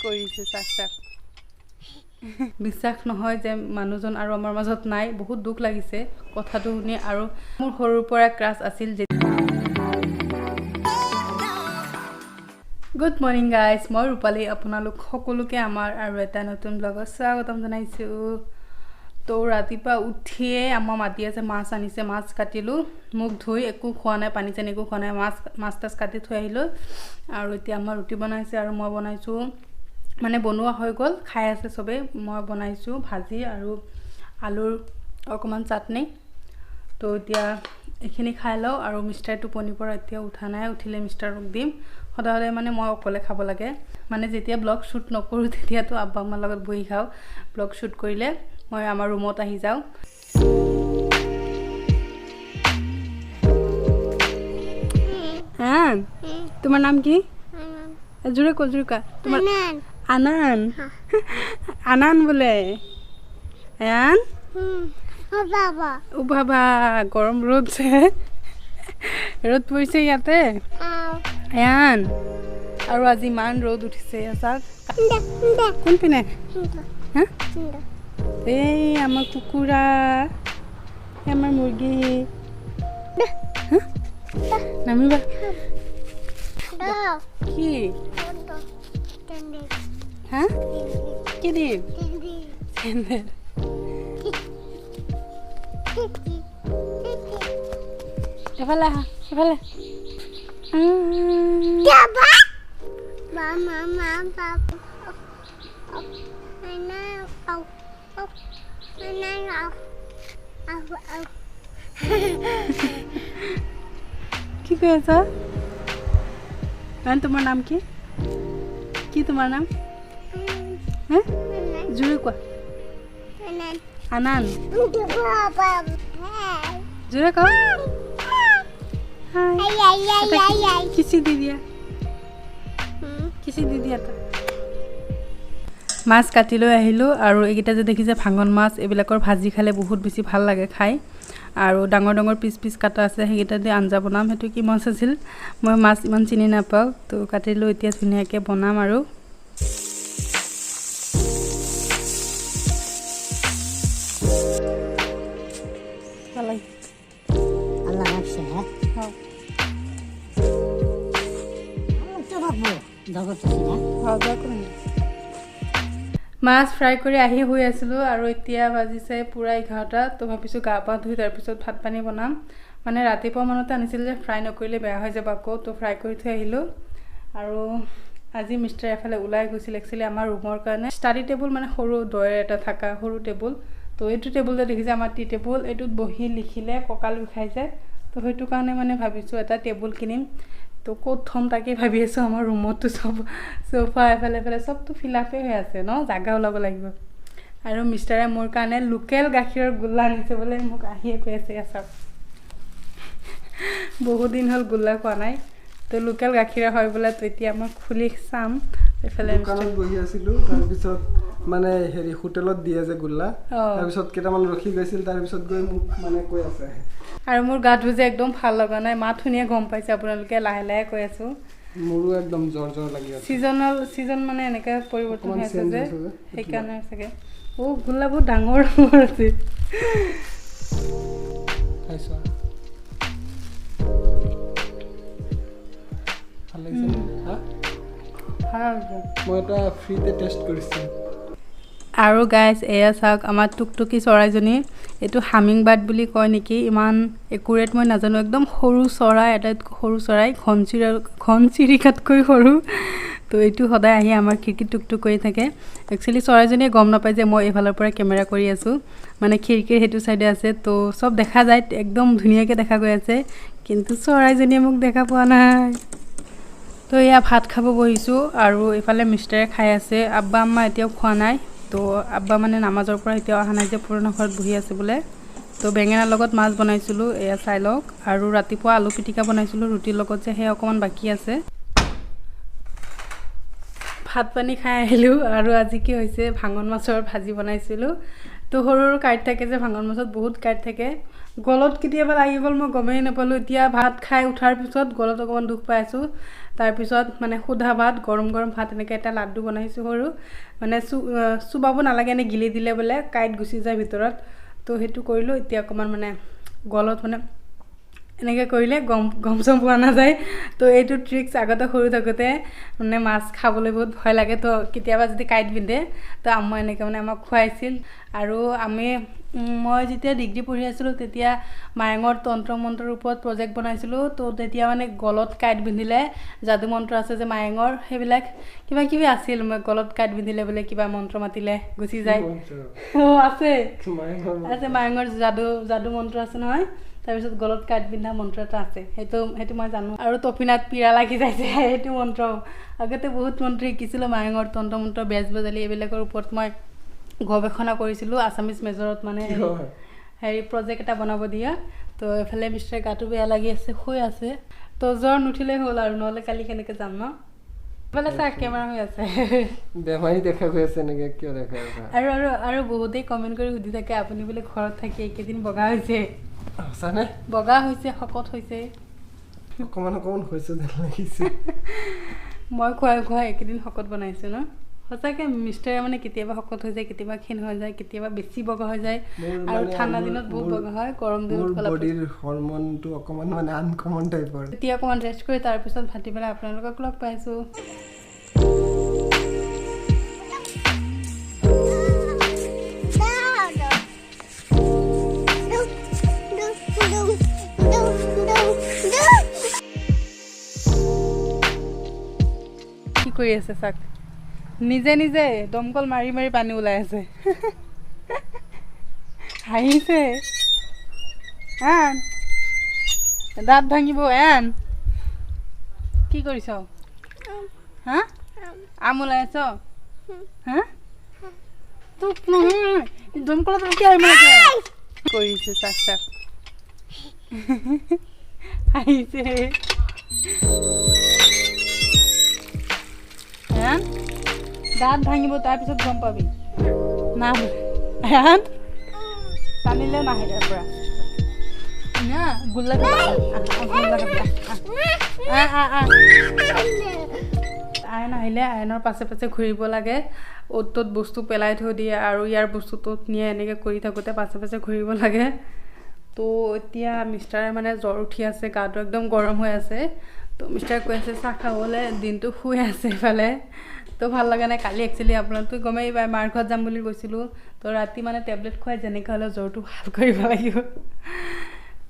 কৰিছে চাক বিশ্বাস নহয় যে মানুহজন আৰু আমাৰ মাজত নাই বহুত দুখ লাগিছে কথাটো শুনি আৰু মোৰ সৰুৰ পৰা ক্ৰাছ আছিল যে গুড মৰ্নিং গাইজ মই ৰূপালী আপোনালোক সকলোকে আমাৰ আৰু এটা নতুন ব্লগত স্বাগতম জনাইছোঁ তো ৰাতিপুৱা উঠিয়ে আমাৰ মাতি আছে মাছ আনিছে মাছ কাটিলোঁ মুখ ধুই একো খোৱা নাই পানী চানি একো খোৱা নাই মাছ তাছ কাটি থৈ আহিলোঁ আৰু এতিয়া আমাৰ ৰুটি বনাইছে আৰু মই বনাইছোঁ মানে বনোৱা হৈ গ'ল খাই আছে সবে মই বনাইছোঁ ভাজি আৰু আলুৰ অকমান চাটনি তো এতিয়া এখিনি খাই লওঁ আৰু মিষ্টাৰ টোপনিৰ পৰা এতিয়া উঠা নাই উঠিলে মিষ্টাৰক দিম সদায় মানে মই অকলে খাব লাগে মানে যেতিয়া ব্লগ শ্বুট নকৰোঁ তেতিয়াতো আব্বা আমাৰ লগত বহি খাওঁ ব্লগ শ্বুট কৰিলে মই আমাৰ ৰুমত আহি যাওঁ হ্যাঁ তোমাৰ নাম কি জোৰে কা তোমাৰ আনান আনান বলে আয়ান ও বাবা গৰম ৰোদ ৰোদ পৰিছে ইয়াতে আয়ান আৰু আজি ইমান ৰ'দ উঠিছে চাক কোন পিনে হা এই আমাৰ কুকুৰা আমাৰ মুৰ্গী নামিবা কি হা কি দিম চেন্দেল এফালে আহা এফালে কি কৈ আছা তোমাৰ নাম কি কি তোমাৰ নাম হ্যাঁ জোৰে কোৱা আনান জোৰে কোৱা কিছি দি দিয়া মাছ কাটি লৈ আহিলোঁ আৰু এইকেইটা যে দেখিছে ভাঙন মাছ এইবিলাকৰ ভাজি খালে বহুত বেছি ভাল লাগে খাই আৰু ডাঙৰ ডাঙৰ পিচ কাটা আছে সেইকেইটা দি আঞ্জা বনাম সেইটো কি মাছ আছিল মই মাছ ইমান চিনি নাপাওঁ তো কাটিলোঁ এতিয়া ধুনীয়াকৈ বনাম আৰু মাছ ফ্ৰাই কৰি আহি হৈ আছিলোঁ আৰু এতিয়া বাজিছে পুৰা 11টা তো ভাবিছোঁ গা পা ধুই তাৰপিছত ভাত পানী বনাম মানে ৰাতিপুৱা মানতে আনিছিল যে ফ্ৰাই নকৰিলে বেয়া হৈ যাব আকৌ তো ফ্ৰাই কৰি থৈ আহিলোঁ আৰু আজি মিষ্টাৰ এফালে ওলাই গৈছিল একচুৱেলি আমাৰ ৰুমৰ কাৰণে ষ্টাডি টেবুল মানে সৰু দৰে এটা থকা সৰু টেবুল তো এইটো টেবুল যে দেখিছে আমাৰ টি টেবুল এইটোত বহি লিখিলে কঁকাল বিষাই যায় তো সেইটো কাৰণে মানে ভাবিছোঁ এটা টেবুল কিনিম তো ক'ত থম তাকে ভাবি আছোঁ আমাৰ ৰুমতো চব সোফা এফালে চবতো ফিলাপে হৈ আছে ন জাগা ওলাব লাগিব আৰু মিষ্টাৰে মোৰ কাৰণে লোকেল গাখীৰৰ গোল্লা আনিছে বোলে মোক আহিয়ে কৈ আছে চাওক বহুত দিন হ'ল গোল্লা খোৱা নাই তো লোকেল গাখীৰ হয় বোলে তো এতিয়া মই খুলি চাম এফালে দোকানত বহি আছিলোঁ তাৰপিছত মানে হেৰি হোটেলত দিয়ে যে গোল্লা তাৰপিছত কেইটামান ৰখি গৈছিল তাৰপিছত গৈ মোক মানে কৈ আছে আৰু মোৰ গাটো যে একদম ভাল লগা নাই মা ধুনীয়া গম পাইছে আপোনালোকে লাহে লাহে কৈ আছোঁ মোৰো একদম জ্বৰ লাগি আছে সিজন মানে এনেকৈ পৰিৱৰ্তন হৈ আছে যে সেইকাৰণে চাগে ও গোল্লা বহুত ডাঙৰ আছে খাইছো ভাল লাগিছে মই এটা ফ্ৰীতে টেষ্ট কৰিছোঁ আৰু গাইজ এয়া চাওক আমাৰ টুকটুকি চৰাইজনী এইটো হামিং বাৰ্ড বুলি কয় নেকি ইমান একুৰেট মই নাজানো একদম সৰু চৰাই এটা সৰু চৰাই ঘনচিৰিকাতকৈ সৰু তো এইটো সদায় আহি আমাৰ খিৰিকীত টুকটুক কৰি থাকে একচুৱেলি চৰাইজনীয়ে গম নাপায় যে মই এইফালৰ পৰা কেমেৰা কৰি আছোঁ মানে খিৰিকীৰ সেইটো চাইডে আছে তো চব দেখা যায় একদম ধুনীয়াকৈ দেখা গৈ আছে কিন্তু চৰাইজনীয়ে মোক দেখা পোৱা নাই তো এয়া ভাত খাব বহিছোঁ আৰু এইফালে মিষ্টাৰে খাই আছে আব্বা আম্মা এতিয়াও খোৱা নাই তো আব্বা মানে নামাজৰ পৰা এতিয়াও অহা নাই যে পুৰণা ঘৰত বহি আছে বোলে তো বেঙেনাৰ লগত মাছ বনাইছিলোঁ এয়া চাই লওক আৰু ৰাতিপুৱা আলু পিটিকা বনাইছিলোঁ ৰুটিৰ লগত যে সেই অকণমান বাকী আছে ভাত পানী খাই আহিলোঁ আৰু আজি কি হৈছে ভাঙন মাছৰ ভাজি বনাইছিলোঁ তো সৰু সৰু কাঁইট থাকে যে ভাঙন মাছত বহুত কাঁইট থাকে গলত কেতিয়াবা লাগি গ'ল মই গমেই নাপালোঁ এতিয়া ভাত খাই উঠাৰ পিছত গলত অকণমান দুখ পাই আছোঁ তাৰপিছত মানে সুধা ভাত গৰম গৰম ভাত এনেকৈ এটা লাড্ডু বনাইছোঁ সৰু মানে চুবাব নালাগে এনে গিলি দিলে বোলে কাইট গুচি যায় ভিতৰত তো সেইটো কৰিলোঁ এতিয়া অকণমান মানে গলত মানে এনেকৈ কৰিলে গম চম পোৱা নাযায় তো এইটো ট্ৰিক্স আগতে সৰু থাকোঁতে মানে মাছ খাবলৈ বহুত ভয় লাগে তো কেতিয়াবা যদি কাইট বিন্ধে তো আম্মাই এনেকৈ মানে আমাক খুৱাইছিল আৰু মই যেতিয়া ডিগ্ৰী পঢ়ি আছিলোঁ তেতিয়া মায়ঙৰ তন্ত্ৰ মন্ত্ৰৰ ওপৰত প্ৰজেক্ট বনাইছিলোঁ তো তেতিয়া মানে গলত কাইট বিন্ধিলে যাদু মন্ত্ৰ আছে যে মায়ঙৰ সেইবিলাক কিবা কিবি আছিল গলত কাইট বিন্ধিলে বোলে কিবা মন্ত্ৰ মাতিলে গুচি যায় আছে মায়ঙৰ যাদু মন্ত্ৰ আছে নহয় তাৰপিছত গলত কাইট বিন্ধা মন্ত্ৰ এটা আছে সেইটো মই জানো আৰু টপিনাত পীৰা লাগি যাইছে সেইটো মন্ত্ৰ আগতে বহুত মন্ত্ৰ শিকিছিলোঁ মায়ঙৰ তন্ত্ৰ মন্ত্ৰ বেজ বজালি এইবিলাকৰ ওপৰত মই গৱেষণা কৰিছিলোঁ আছামিজ মেজৰত মানে হেৰি প্ৰজেক্ট এটা বনাব দিয়া তো এফালে মিষ্টাৰ গাটো বেয়া লাগি আছে শুই আছে তো জ্বৰ নুঠিলে হ'ল আৰু নহ'লে কালি কেনেকৈ যাম ন এফালে চা কেমেৰা হৈ আছে বেমাৰী দেখা গৈ আছে নেকি কিয় দেখা আৰু বহুতেই কমেণ্ট কৰি সুধি থাকে আপুনি বোলে ঘৰত থাকি এইকেইদিন বগা হৈছে সঁচানে বগা হৈছে শকত হৈছে অকণমান হৈছে যেন লাগিছে মই খুৱাই এইকেইদিন শকত বনাইছোঁ ন সঁচাকৈ মিষ্টাৰে মানে কেতিয়াবা শকত হৈ যায় কেতিয়াবা ক্ষীণ হৈ যায় কেতিয়াবা বেছি বগা হৈ যায় আৰু ঠাণ্ডা দিনত বহুত বগা হয় গৰম দিনত বডিৰ হৰমনটো অকণমান মানে আনকমন টাইপৰ এতিয়া অকণমান ৰেষ্ট কৰি তাৰপিছত ভাতি পেলাই আপোনালোকক লগ পাইছোঁ কি কৰি আছে চাক নিজে নিজে দমকল মাৰি মাৰি পানী ওলাই আছে হাঁহিছে আন দাঁত ভাঙিব আন কি কৰিছ হা আম ওলাই আছ হা তোক নহয় দমকলত কি কৰিছে চাক চাক হাঁহিছে দাঁত ভাঙিব তাৰপিছত গম পাবি না টানিলেও নাহে তাৰ পৰা গোল্লা আইন আহিলে আইনৰ পাছে পাছে ঘূৰিব লাগে অ'ত ত'ত বস্তু পেলাই থৈ দিয়ে আৰু ইয়াৰ বস্তু ত'ত নিয়ে এনেকৈ কৰি থাকোঁতে পাছে পাছে ঘূৰিব লাগে তো এতিয়া মিষ্টাৰে মানে জ্বৰ উঠি আছে গাটো একদম গৰম হৈ আছে তো মিষ্টাৰে কৈ আছে চাহ খাবলৈ দিনটো শুই আছে এইফালে তো ভাল লগা নাই কালি একচুৱেলি আপোনালোকে গমেই পায় মাৰ ঘৰত যাম বুলি কৈছিলোঁ তো ৰাতি মানে টেবলেট খুৱাই যেনেকৈ হ'লেও জ্বৰটো ভাল কৰিব লাগিব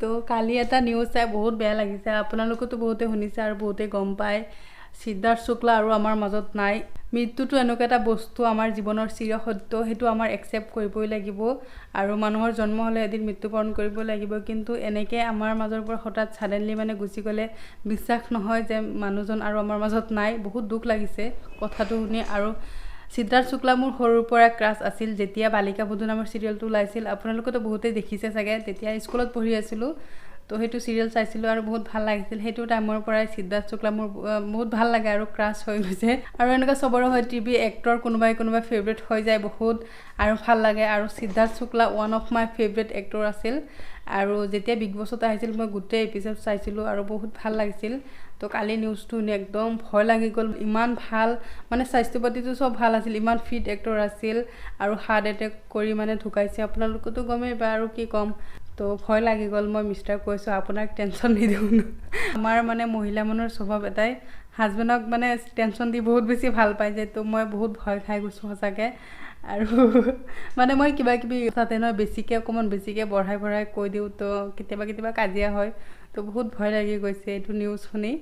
তো কালি এটা নিউজ চাই বহুত বেয়া লাগিছে আপোনালোকেতো বহুতে শুনিছে আৰু বহুতে গম পায় সিদ্ধাৰ্থ শুক্লা আৰু আমাৰ মাজত নাই মৃত্যুটো এনেকুৱা এটা বস্তু আমাৰ জীৱনৰ চিৰসত্য সেইটো আমাৰ একচেপ্ট কৰিবই লাগিব আৰু মানুহৰ জন্ম হ'লে এদিন মৃত্যুবৰণ কৰিব লাগিব কিন্তু এনেকৈ আমাৰ মাজৰ পৰা হঠাৎ ছাডেনলি মানে গুচি গ'লে বিশ্বাস নহয় যে মানুহজন আৰু আমাৰ মাজত নাই বহুত দুখ লাগিছে কথাটো শুনি আৰু সিদ্ধাৰ্থ শুক্লা মোৰ সৰুৰ পৰা ক্ৰাছ আছিল যেতিয়া বালিকা বধূ নামৰ চিৰিয়েলটো ওলাইছিল আপোনালোকেতো বহুতেই দেখিছে চাগে তেতিয়া স্কুলত পঢ়ি আছিলোঁ তো সেইটো চিৰিয়েল চাইছিলোঁ আৰু বহুত ভাল লাগিছিল সেইটো টাইমৰ পৰাই সিদ্ধাৰ্থ শুক্লা মোৰ বহুত ভাল লাগে আৰু ক্ৰাছ হৈ গৈছে আৰু এনেকুৱা চবৰে হয় টিভি এক্টৰ কোনোবাই ফেভৰেট হৈ যায় বহুত আৰু ভাল লাগে আৰু Siddharth Shukla one of my favourite actor আছিল আৰু যেতিয়া বিগ বছত আহিছিল মই গোটেই এপিছড চাইছিলোঁ আৰু বহুত ভাল লাগিছিল তো কালি নিউজটো শুনি একদম ভয় লাগি গ'ল ইমান ভাল মানে স্বাস্থ্য পাতিটো চব ভাল আছিল ইমান ফিট এক্টৰ আছিল আৰু হাৰ্ট এটেক কৰি মানে ঢুকাইছে আপোনালোকেতো গমেই পায় আৰু কি ক'ম তো ভয় লাগি গ'ল মই মিষ্টাৰ কৈছোঁ আপোনাক টেনশ্যন নিদিওঁ আমাৰ মানে মহিলা মানুহৰ স্বভাৱ এটাই হাজবেণ্ডক মানে টেনশ্যন দি বহুত বেছি ভাল পাই যায় তো মই বহুত ভয় খাই গৈছোঁ সঁচাকৈ আৰু মানে মই কিবা কিবি তাতে নহয় অকণমান বেছিকৈ বঢ়াই কৈ দিওঁ তো কেতিয়াবা কাজিয়া হয় তো বহুত ভয় লাগি গৈছে এইটো নিউজ শুনি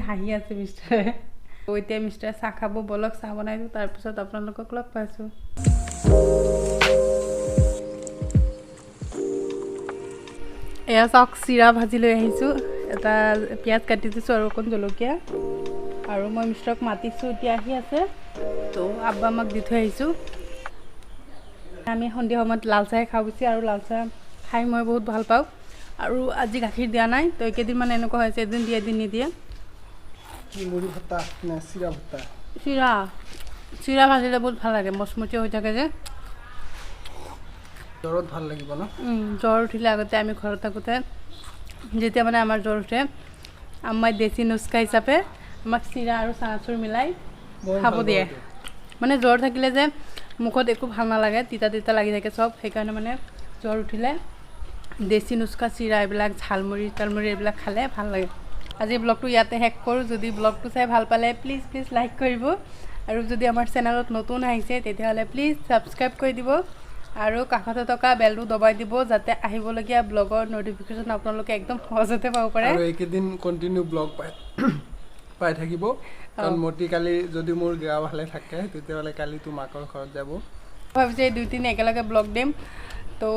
হাঁহি আছে মিষ্টাৰে তো এতিয়া মিষ্টাৰে চাহ খাব বলক চাহ বনাই দিওঁ তাৰপিছত আপোনালোকক লগ পাইছোঁ এয়া চাওক চিৰা ভাজি লৈ আহিছোঁ এটা পিঁয়াজ কাটি দিছোঁ আৰু অকণ জলকীয়া আৰু মই মিষ্টাৰক মাতিছোঁ এতিয়া আহি আছে তো আব্বা আমাক দি থৈ আহিছোঁ আমি সন্ধিয়া সময়ত লাল চাহে খাওঁ বেছি আৰু লাল চাহ খাই মই বহুত ভাল পাওঁ আৰু আজি গাখীৰ দিয়া নাই তো এইকেইদিন মানে এনেকুৱা হৈছে এদিন দিয়ে এদিন নিদিয়ে চিৰা ভাজিলে বহুত ভাল লাগে মচমচীয়া হৈ থাকে যে জ্বৰত ভাল লাগিব ন জ্বৰ উঠিলে আগতে আমি ঘৰত থাকোঁতে যেতিয়া মানে আমাৰ জ্বৰ উঠে আম্মাই দেশী নুস্কা হিচাপে আমাক চিৰা আৰু চানাচুৰ মিলাই খাব দিয়ে মানে জ্বৰ থাকিলে যে মুখত একো ভাল নালাগে তিতা তিতা লাগি থাকে চব সেইকাৰণে মানে জ্বৰ উঠিলে দেশী নুস্কা চিৰা এইবিলাক ঝালমুড়ি তালমুড়ি এইবিলাক খালে ভাল লাগে আজি ব্লগটো ইয়াতে শেষ কৰোঁ যদি ব্লগটো চাই ভাল পালে প্লিজ লাইক কৰিব আৰু যদি আমাৰ চেনেলত নতুন আহিছে তেতিয়াহ'লে প্লিজ ছাবস্ক্ৰাইব কৰি দিব আৰু কাষতে থকা বেলটো দবাই দিব যাতে আহিবলগীয়া ব্লগৰ নটিফিকেশ্যন আপোনালোকে একদম সহজতে পাব পাৰে আৰু এইকেইদিন কণ্টিনিউ ব্লগ পাই থাকিব কাৰণ মতি কালি যদি মোৰ গা ভালে থাকে তেতিয়াহ'লে কালিতো মাকৰ ঘৰত যাব ভাবিছোঁ এই 2-3 একেলগে ব্লগ দিম তো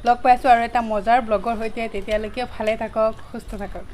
লগ পাইছোঁ আৰু এটা মজাৰ ব্লগৰ সৈতে তেতিয়ালৈকে ভালে থাকক সুস্থ থাকক